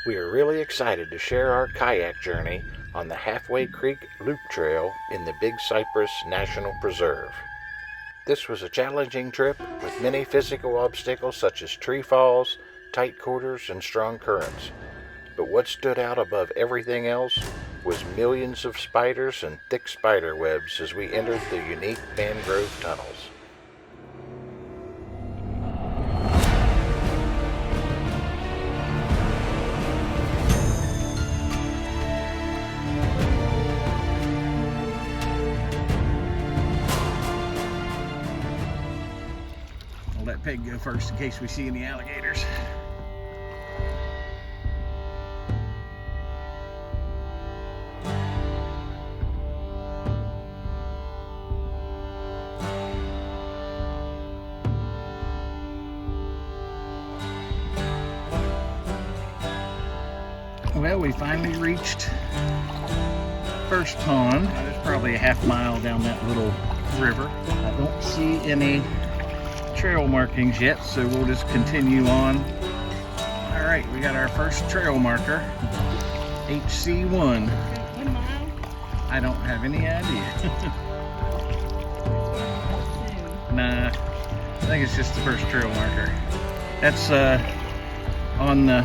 We are really excited to share our kayak journey on the Halfway Creek Loop Trail in the Big Cypress National Preserve. This was a challenging trip with many physical obstacles such as tree falls, tight quarters, and strong currents. But what stood out above everything else was millions of spiders and thick spider webs as we entered the unique mangrove tunnels. I'll let Peg go first in case we see any alligators. Well, we finally reached first pond. It's probably a half mile down that little river. I don't see any trail markings yet, so we'll just continue on. All right, we got our first trail marker, HC1. 1 mile? I don't have any idea. Nah, I think it's just the first trail marker. That's on the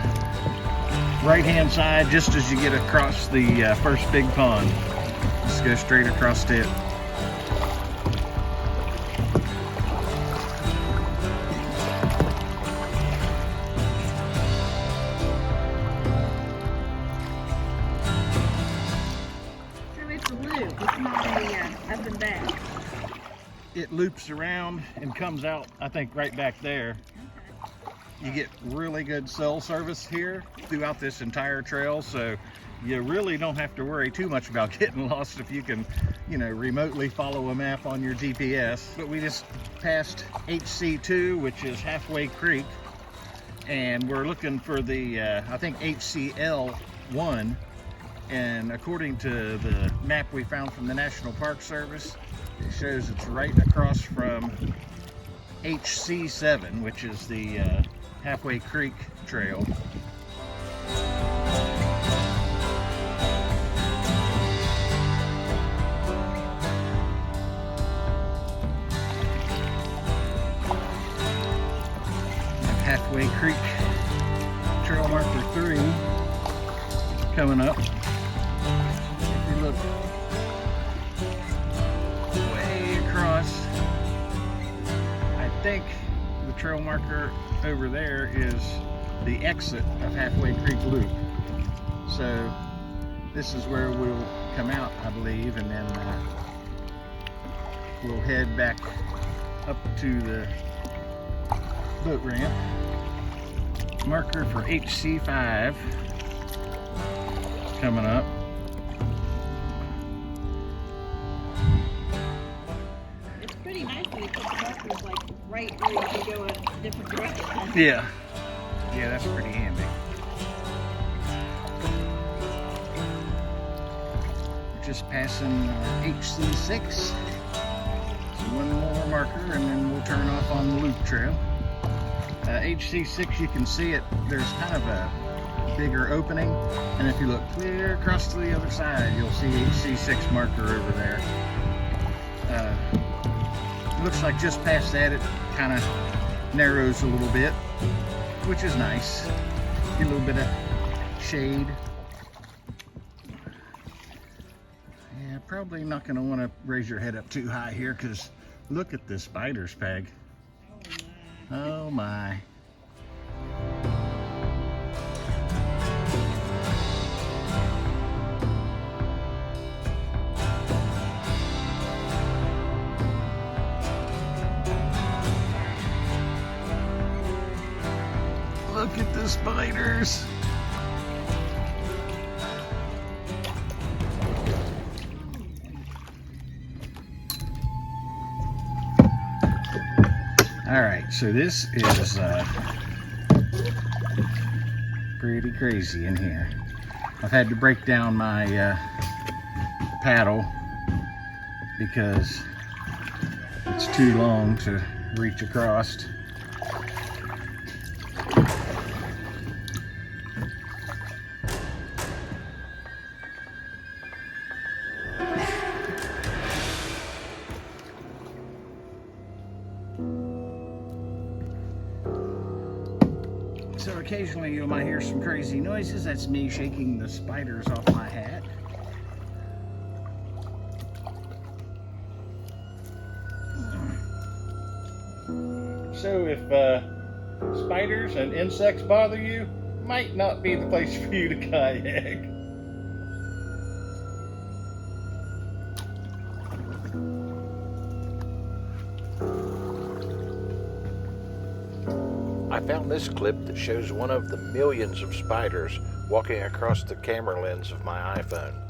right-hand side, just as you get across the first big pond. Just go straight across it. It's not a up and back. It loops around and comes out, I think, right back there. You get really good cell service here throughout this entire trail, so you really don't have to worry too much about getting lost if you can, remotely follow a map on your GPS. But we just passed HC2, which is Halfway Creek, and we're looking for the, I think, HCL1. And according to the map we found from the National Park Service, it shows it's right across from HC7, which is the Halfway Creek Trail. Halfway Creek Trail marker 3 coming up. If you look way across, I think the trail marker over there is the exit of Halfway Creek Loop. So this is where we'll come out, I believe, and then we'll head back up to the boat ramp. Marker for HC5 coming up. It's pretty nice when you put the markers like right where you can go a different direction. Yeah, that's pretty handy. We're just passing HC6. So one more marker and then we'll turn off on the loop trail. HC6, you can see it, there's kind of a bigger opening, and if you look clear across to the other side, you'll see HC6 marker over there. Looks like just past that it kind of narrows a little bit, which is nice. Get a little bit of shade. Yeah, probably not going to want to raise your head up too high here, because look at the spiders, Peg. Oh my. Look at the spiders. All right, so this is pretty crazy in here. I've had to break down my paddle because it's too long to reach across. occasionally you might hear some crazy noises. That's me shaking the spiders off my hat. So if spiders and insects bother you, might not be the place for you to kayak. I found this clip that shows one of the millions of spiders walking across the camera lens of my iPhone.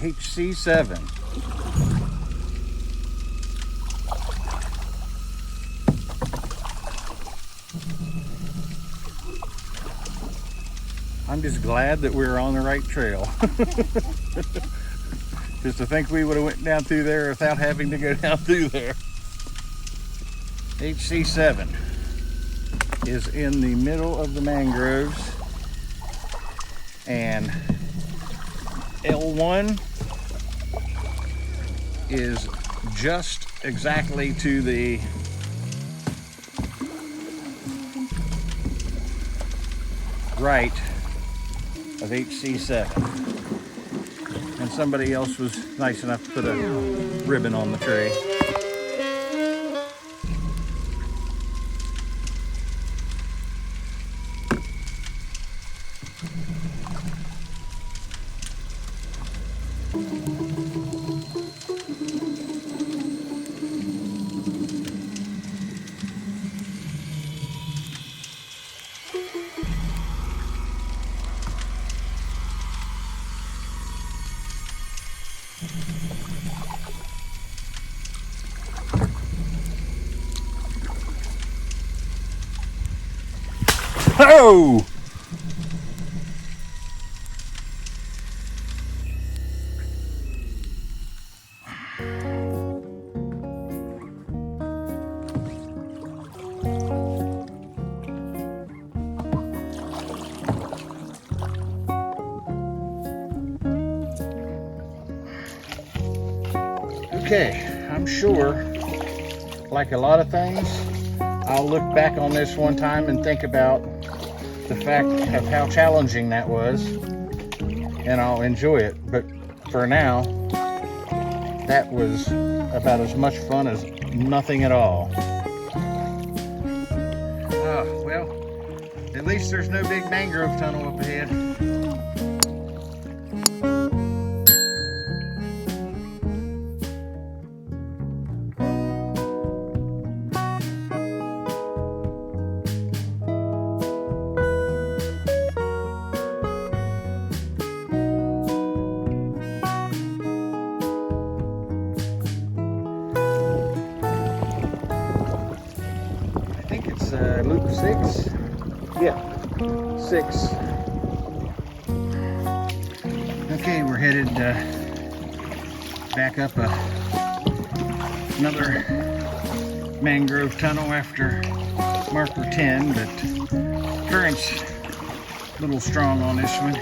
HC7. I'm just glad that we're on the right trail. Just to think we would have went down through there without having to go down through there. HC7 is in the middle of the mangroves, and L1 is just exactly to the right of HC7. And somebody else was nice enough to put a ribbon on the tree. Oh! Okay, I'm sure, like a lot of things, I'll look back on this one time and think about the fact of how challenging that was, and I'll enjoy it. But for now, that was about as much fun as nothing at all. Well, at least there's no big mangrove tunnel up ahead. Loop 6. Yeah, 6. Okay, we're headed back up another mangrove tunnel after marker 10, but current's a little strong on this one.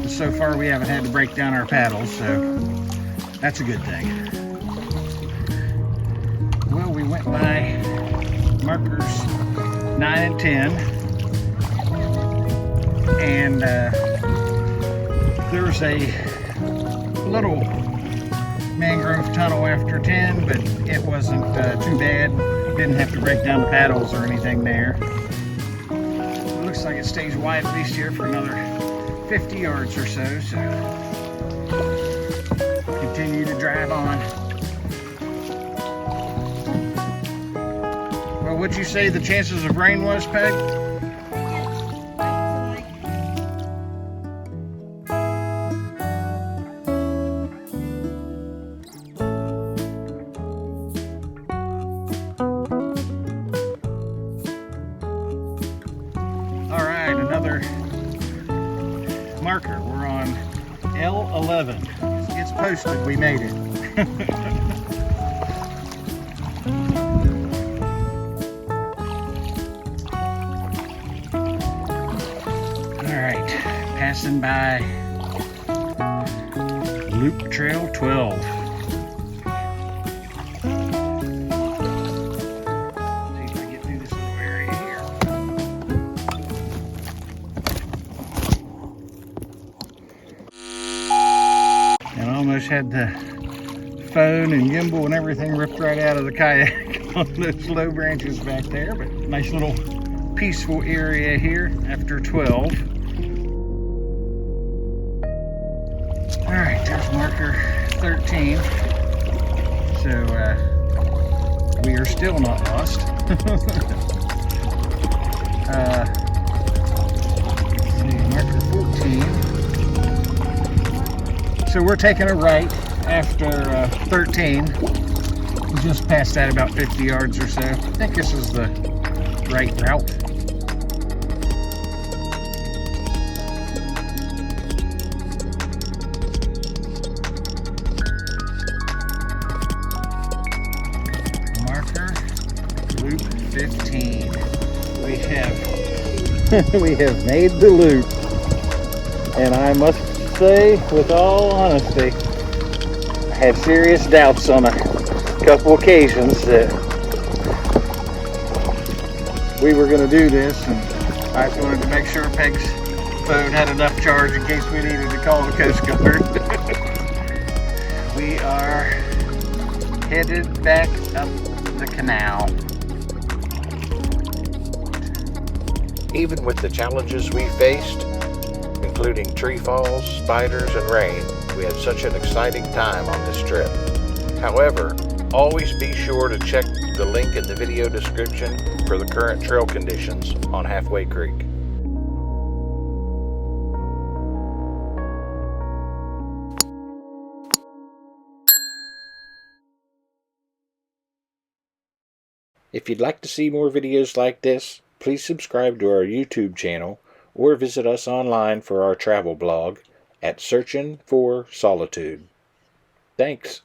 But so far we haven't had to break down our paddles, so that's a good thing. Well, we went by markers 9 and 10. And there's a little mangrove tunnel after 10, but it wasn't too bad. Didn't have to break down the paddles or anything there. It looks like it stays wide at least here for another 50 yards or so, so continue to drive on. Well, what'd you say the chances of rain was, Peg? Another marker. We're on L11. It's posted. We made it. All right, passing by Loop Trail 12. Almost had the phone and gimbal and everything ripped right out of the kayak on those low branches back there, but nice little peaceful area here after 12. All right, there's marker 13. So we are still not lost. Let's see, marker 14. So we're taking a right after 13, just past that about 50 yards or so. I think this is the right route. Marker, loop 15. We have made the loop, and I must say, with all honesty, I had serious doubts on a couple occasions that we were going to do this, and I just wanted to make sure Peg's phone had enough charge in case we needed to call the Coast Guard. We are headed back up the canal. Even with the challenges we faced, including tree falls, spiders, and rain, we had such an exciting time on this trip. However, always be sure to check the link in the video description for the current trail conditions on Halfway Creek. If you'd like to see more videos like this, please subscribe to our YouTube channel or visit us online for our travel blog at Searching for Solitude. Thanks.